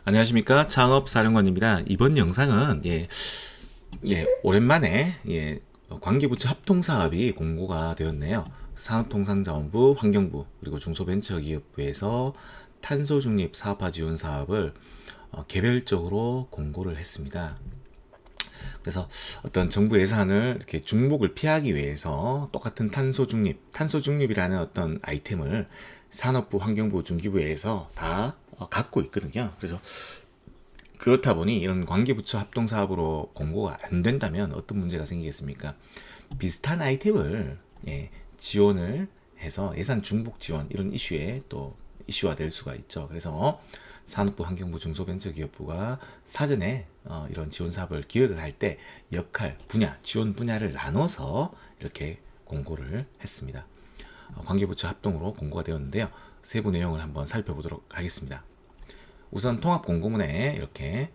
안녕하십니까, 창업사령관입니다. 이번 영상은 오랜만에 관계부처 합동사업이 공고가 되었네요. 산업통상자원부, 환경부, 그리고 중소벤처기업부에서 탄소중립 사업화 지원 사업을 개별적으로 공고를 했습니다. 그래서 어떤 정부 예산을 이렇게 중복을 피하기 위해서 똑같은 탄소중립이라는 어떤 아이템을 산업부, 환경부, 중기부에서 다 갖고 있거든요. 그래서 그렇다 보니 이런 관계부처 합동사업으로 공고가 안 된다면 어떤 문제가 생기겠습니까? 비슷한 아이템을 지원을 해서 예산 중복 지원 이런 이슈에 또 이슈화 될 수가 있죠. 그래서 산업부, 환경부, 중소벤처기업부가 사전에 이런 지원 사업을 기획을 할 때 역할, 분야, 지원 분야를 나눠서 이렇게 공고를 했습니다. 관계부처 합동으로 공고가 되었는데요. 세부 내용을 한번 살펴보도록 하겠습니다. 우선 통합공고문에 이렇게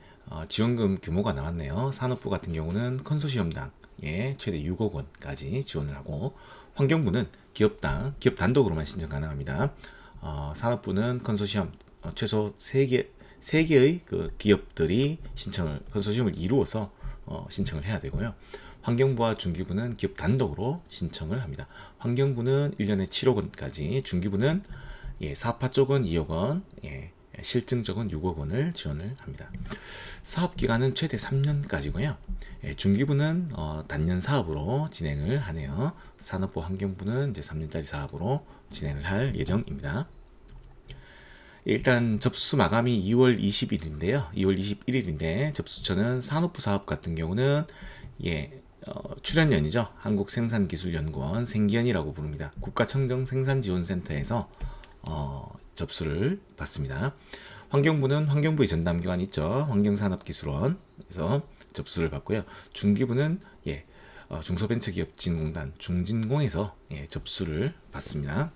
지원금 규모가 나왔네요. 산업부 같은 경우는 컨소시엄당 최대 6억 원까지 지원을 하고, 환경부는 기업 단독으로만 신청 가능합니다. 산업부는 컨소시엄 최소 3개의 그 기업들이 컨소시엄을 이루어서 신청을 해야 되고요. 환경부와 중기부는 기업 단독으로 신청을 합니다. 환경부는 1년에 7억 원까지, 중기부는 사업화 쪽은 2억 원, 실증 적은 6억 원을 지원을 합니다. 사업 기간은 최대 3년까지고요. 중기부는 단년 사업으로 진행을 하네요. 산업부, 환경부는 이제 3년짜리 사업으로 진행을 할 예정입니다. 일단 접수 마감이 2월 20일인데요. 2월 21일인데 접수처는 산업부 사업 같은 경우는 출연연이죠. 한국생산기술연구원 생기연이라고 부릅니다. 국가청정생산지원센터에서 접수를 받습니다. 환경부는 환경부의 전담기관이 있죠. 환경산업기술원에서 접수를 받고요. 중기부는 중소벤처기업진흥공단 중진공에서 접수를 받습니다.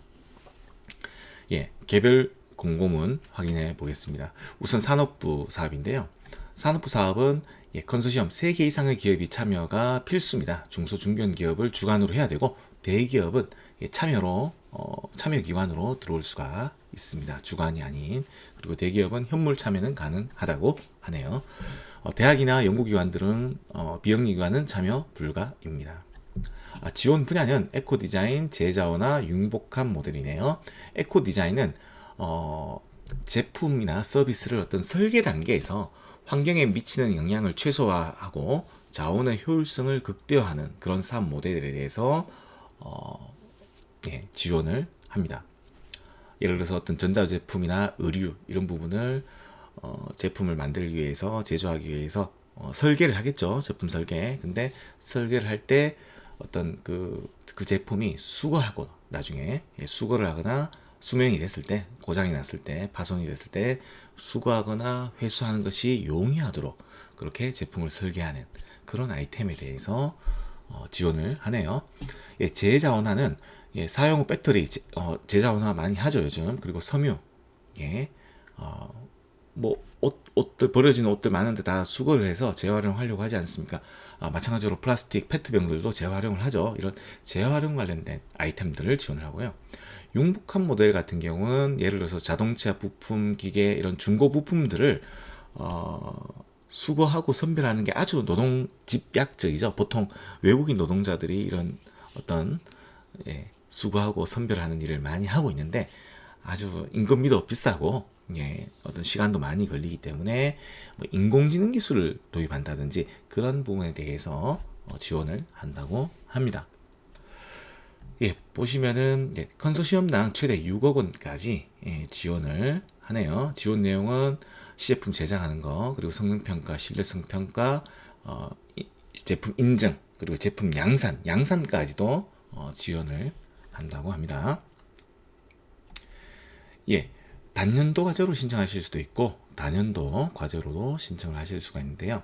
개별 공고문 확인해 보겠습니다. 우선 산업부 사업인데요. 산업부 사업은 컨소시엄 3개 이상의 기업이 참여가 필수입니다. 중소 중견 기업을 주관으로 해야 되고, 대기업은 참여 기관으로 들어올 수가 있습니다. 주관이 아닌. 그리고 대기업은 현물 참여는 가능하다고 하네요. 대학이나 연구기관들은 비영리기관은 참여 불가입니다. 지원 분야는 에코디자인, 제자원화, 융복합 모델이네요. 에코디자인은 제품이나 서비스를 어떤 설계 단계에서 환경에 미치는 영향을 최소화하고 자원의 효율성을 극대화하는 그런 사업 모델에 대해서 지원을 합니다. 예를 들어서 어떤 전자제품이나 의류 이런 부분을 제품을 만들기 위해서, 제조하기 위해서 설계를 하겠죠. 제품 설계. 근데 설계를 할 때 어떤 그 제품이 수거하고 나중에 수거를 하거나 수명이 됐을 때, 고장이 났을 때, 파손이 됐을 때 수거하거나 회수하는 것이 용이하도록 그렇게 제품을 설계하는 그런 아이템에 대해서 지원을 하네요. 재자원화는 사용 후 배터리 재자원화 많이 하죠, 요즘. 그리고 섬유, 옷들, 버려진 옷들 많은데 다 수거를 해서 재활용하려고 하지 않습니까? 마찬가지로 플라스틱, 페트병들도 재활용을 하죠. 이런 재활용 관련된 아이템들을 지원을 하고요. 융복합 모델 같은 경우는 예를 들어서 자동차 부품, 기계 이런 중고 부품들을 수거하고 선별하는 게 아주 노동 집약적이죠. 보통 외국인 노동자들이 이런 어떤 수거하고 선별하는 일을 많이 하고 있는데, 아주 임금비도 비싸고 어떤 시간도 많이 걸리기 때문에 인공지능 기술을 도입한다든지 그런 부분에 대해서 지원을 한다고 합니다. 보시면은 컨소시엄당 최대 6억 원까지 지원을 하네요. 지원 내용은 시제품 제작하는 거, 그리고 성능평가, 신뢰성 평가, 제품 인증, 그리고 제품 양산까지도 지원을 한다고 합니다. 단년도 과제로 신청하실 수도 있고 다년도 과제로도 신청을 하실 수가 있는데요.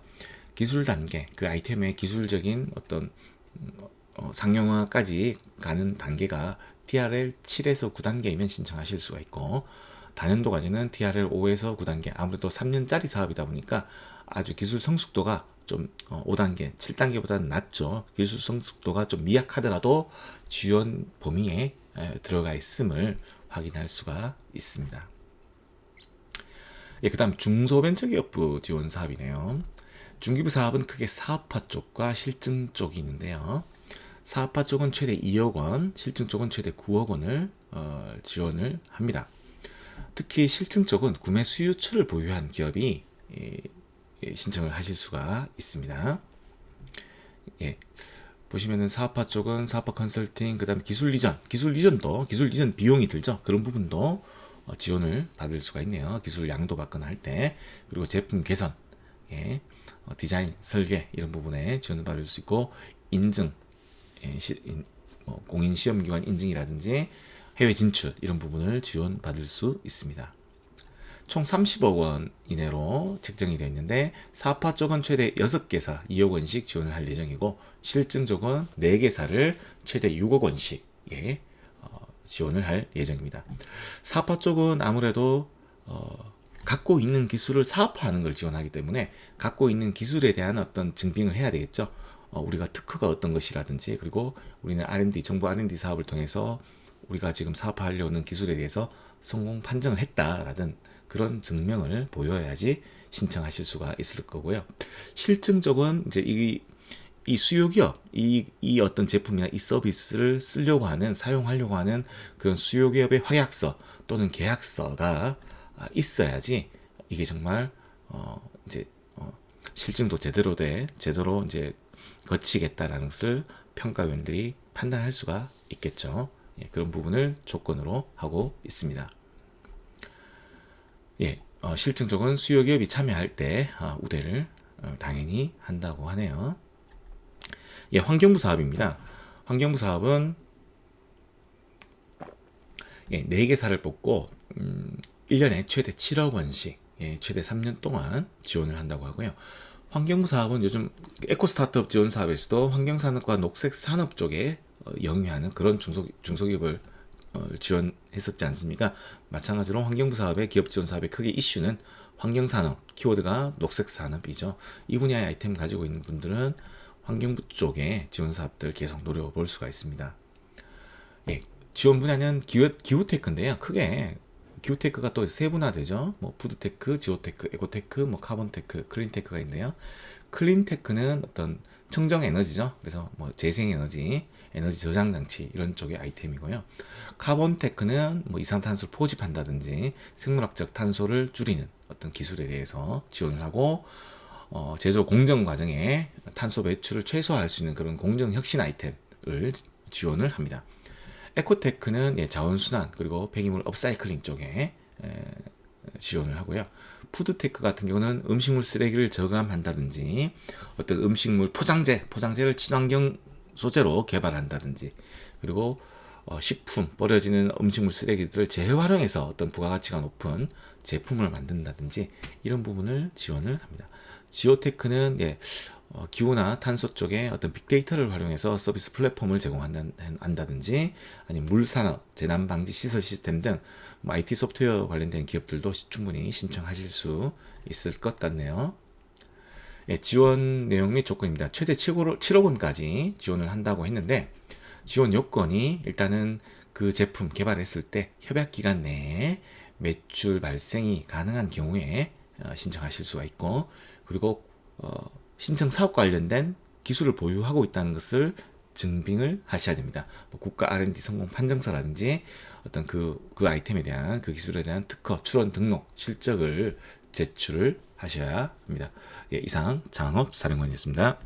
기술 단계, 그 아이템의 기술적인 어떤 상용화까지 가는 단계가 TRL 7에서 9단계이면 신청하실 수가 있고, 다년도 과제는 TRL 5에서 9단계, 아무래도 3년짜리 사업이다 보니까 아주 기술 성숙도가 좀 5단계, 7단계보다는 낮죠. 기술 성숙도가 좀 미약하더라도 지원 범위에 들어가 있음을 확인할 수가 있습니다. 예, 그다음 중소벤처기업부 지원 사업이네요. 중기부 사업은 크게 사업화 쪽과 실증 쪽이 있는데요. 사업화 쪽은 최대 2억 원, 실증 쪽은 최대 9억 원을 지원을 합니다. 특히 실증 쪽은 구매 수요처를 보유한 기업이 신청을 하실 수가 있습니다. 예, 보시면은 사업화 쪽은 사업화 컨설팅, 그다음에 기술 이전 비용이 들죠. 그런 부분도 지원을 받을 수가 있네요. 기술 양도 받거나 할 때, 그리고 제품 개선, 예, 디자인, 설계 이런 부분에 지원을 받을 수 있고, 인증, 공인 시험기관 인증이라든지 해외 진출 이런 부분을 지원받을 수 있습니다. 총 30억 원 이내로 책정이 되어 있는데, 사업화 쪽은 최대 6개사 2억 원씩 지원을 할 예정이고, 실증 쪽은 4개사를 최대 6억 원씩 지원을 할 예정입니다. 사업화 쪽은 아무래도 갖고 있는 기술을 사업화하는 걸 지원하기 때문에 갖고 있는 기술에 대한 어떤 증빙을 해야 되겠죠. 우리가 특허가 어떤 것이라든지, 그리고 우리는 R&D, 정부 R&D 사업을 통해서 우리가 지금 사업화하려는 기술에 대해서 성공 판정을 했다라는 그런 증명을 보여야지 신청하실 수가 있을 거고요. 실증적은 이제 이 수요기업, 이 어떤 제품이나 이 서비스를 쓰려고 하는, 사용하려고 하는 그런 수요기업의 확약서 또는 계약서가 있어야지 이게 정말 이제 실증도 제대로 이제 거치겠다라는 것을 평가위원들이 판단할 수가 있겠죠. 예, 그런 부분을 조건으로 하고 있습니다. 예, 실증 쪽은 수요기업이 참여할 때 우대를 당연히 한다고 하네요. 예, 환경부 사업입니다. 환경부 사업은 4개사를 뽑고 1년에 최대 7억 원씩 최대 3년 동안 지원을 한다고 하고요. 환경부 사업은 요즘 에코 스타트업 지원 사업에서도 환경산업과 녹색산업 쪽에 영위하는 그런 중소기업을 지원했었지 않습니까? 마찬가지로 환경부 사업의 기업 지원 사업의 크게 이슈는 환경산업, 키워드가 녹색산업이죠. 이 분야의 아이템 가지고 있는 분들은 환경부 쪽에 지원 사업들 계속 노려볼 수가 있습니다. 예, 지원 분야는 기후테크인데요. 크게 기후테크가 또 세분화되죠. 뭐 푸드테크, 지오테크, 에코테크, 뭐 카본테크, 클린테크가 있는데요. 클린테크는 어떤 청정에너지죠. 그래서 뭐 재생에너지, 에너지 저장 장치 이런 쪽의 아이템이고요. 카본테크는 뭐 이산탄소를 포집한다든지 생물학적 탄소를 줄이는 어떤 기술에 대해서 지원을 하고, 제조 공정 과정에 탄소 배출을 최소화할 수 있는 그런 공정 혁신 아이템을 지원을 합니다. 에코테크는 자원순환 그리고 폐기물 업사이클링 쪽에 지원을 하고요. 푸드테크 같은 경우는 음식물 쓰레기를 저감한다든지 어떤 음식물 포장재를 친환경 소재로 개발한다든지, 그리고 식품, 버려지는 음식물 쓰레기들을 재활용해서 어떤 부가가치가 높은 제품을 만든다든지 이런 부분을 지원을 합니다. 지오테크는 기후나 탄소 쪽에 어떤 빅데이터를 활용해서 서비스 플랫폼을 제공한다든지, 아니면 물산업, 재난 방지 시설 시스템 등 IT 소프트웨어 관련된 기업들도 충분히 신청하실 수 있을 것 같네요. 지원 내용 및 조건입니다. 최대 7억 원까지 지원을 한다고 했는데, 지원 요건이 일단은 그 제품 개발했을 때 협약 기간 내에 매출 발생이 가능한 경우에 신청하실 수가 있고, 그리고 신청 사업 관련된 기술을 보유하고 있다는 것을 증빙을 하셔야 됩니다. 뭐 국가 R&D 성공 판정서라든지 어떤 그 아이템에 대한, 그 기술에 대한 특허, 출원 등록, 실적을 제출을 하셔야 합니다. 예, 이상 장업사령관이었습니다.